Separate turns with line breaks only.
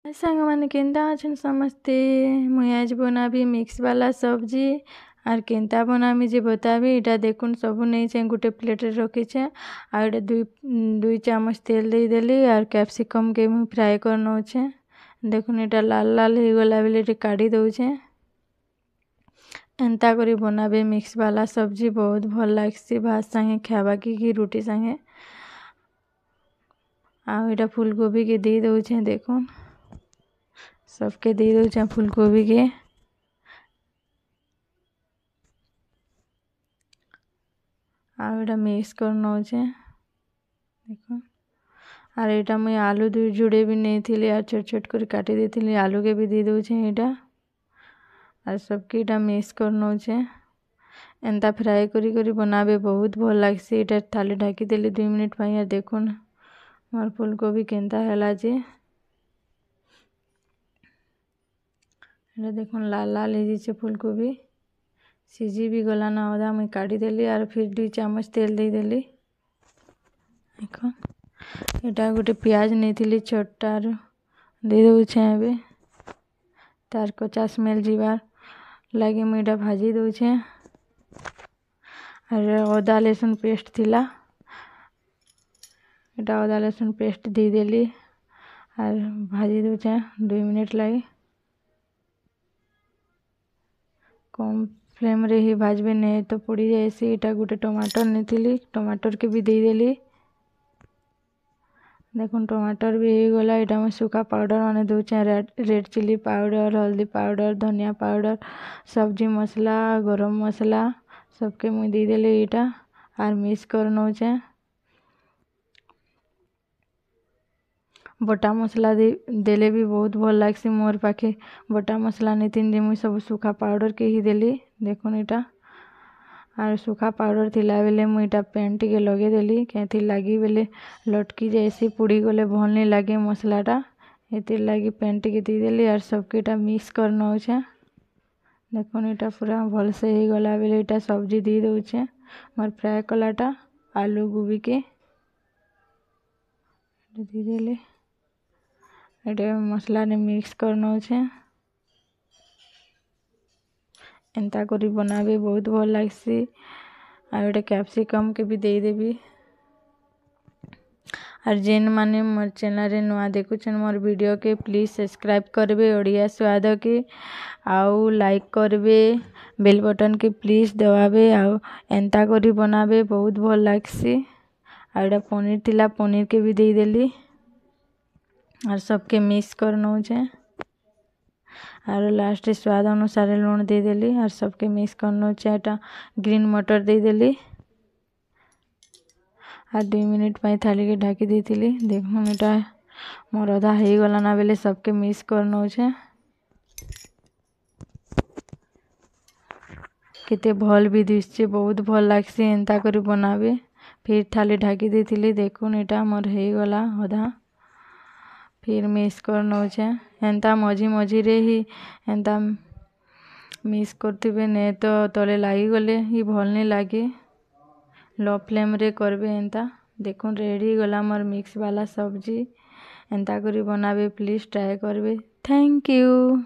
सांग मैंने केंता अच्छन समस्ते मुई आज बनाबी मिक्स वाला सब्जी और केंता बनामी जे बताबी। इटा देखुन सबु नहीं छे गोटे प्लेट रखी छे और इटा दुई चामच तेल दे देली और कैप्सिकम के मुई फ्राई करनो छे। देखुन इटा लाल लाल हो गला बेले इटा काढ़ी दउछे। एंता करी बनाबे मिक्स वाला सब्जी बहुत भल लागसी भात संगे खावा की रोटी संगे। आ इटा फूलगोभी के दे दउछे देखुन सबके दे दउछे फूलगोभी के। और इटा मिक्स करनो छे देखो। और इटा मुई आलू दुई जुड़े भी नहीं थी और छोट छोट कर काटी देती आलू के भी दे दउछे इटा और सबके इटा मिक्स करनो छे। एंता फ्राई करी करी बनाबे बहुत भल लागसी। इटा थाली ढाकी देली 2 मिनिट पाई और देखुन मोर फूलगोभी केंता हैला जे इटा देखुन लाल लाल हो जाइए फूलगोभी सीझी भी गला ना अधा मुई काढ़ी देली और फिर 2 चामच तेल दे देली। देखो इटा गोटे प्याज नहीं थी छोटार दे दउछे एबे तार कच्चा स्मेल जीवार लगे मुई इटा भाजी दउछे। और अदा लहसुन पेस्ट थिला इटा अदा लहसुन पेस्ट दे देली और भाजी दउछे 2 मिनिट लगे। कम फ्लेम रे ही भाजबे नहीं तो पोड़ी जाएसी। इटा गोटे टमाटर नहीं थी टमाटर के भी दे देली। देखुन टमाटर भी हो गला। इटा में सूखा पाउडर माने दउछे रेड चिली पाउडर हल्दी पाउडर धनिया पाउडर सब्जी मसला गरम मसला सबके मुई दे देली इटा और मिक्स करनो छे। बटा मसला देले भी बहुत भल लागसी मोर पाखे बटा मसला नहीं तीन जे मुई सब सूखा पाउडर के ही देली। देखुन इटा और सूखा पाउडर थिला बेले मुई इटा पेन टिके लगे देली कैथी लागी बेले लटकी जाएसी पुड़ी गले भल नहीं लागे मसलाटा एतिर लागी पेन टिके दे देली और सबके इटा मिक्स करनो छे। देखुन इटा पूरा भल से ही गला बेले इटा सब्जी दे दउछे मोर फ्राई कलाटा आलू गोभी के दे देली। इटा मसला ने मिक्स करनो छे। एंता करी बनाबे बहुत भल लागसी और इटा कैप्सिकम के भी दे देबी। और जेन माने मोर चैनल रे नुआ देखुछन मोर वीडियो के प्लीज सब्सक्राइब करबे ओडिया स्वाद के आउ लाइक करबे बेल बटन के प्लीज दबाबे आउ एंता करी बनाबे बहुत भल लागसी। और इटा पनीर थिला पनीर के भी दे देली और सबके मिक्स करनो छे और लास्ट स्वाद अनुसार लूण दे देली और सबके मिक्स करनो छे। इटा ग्रीन मटर दे देली और 2 मिनिट पाई थाली के ढाकी देती। देखुन इटा मोर अधा हो गला ना बेले सबके मिक्स करनो छे। केते भल भी दिसछे बहुत भल लागसी एंता करी बनाबे। फिर थाली ढाकी देती देखुन इटा मोर हो गला अधा फिर मिक्स करनो छे। एंता मझी मझी रे ही एंता मिक्स करथिबे नहीं तो तले लागी गले ही भल नहीं लागे लो फ्लेम रे करबे एंता। देखुन रेडी गला मोर मिक्स वाला सब्जी एंता करी बनाबे प्लीज ट्राई करबे। Thank you.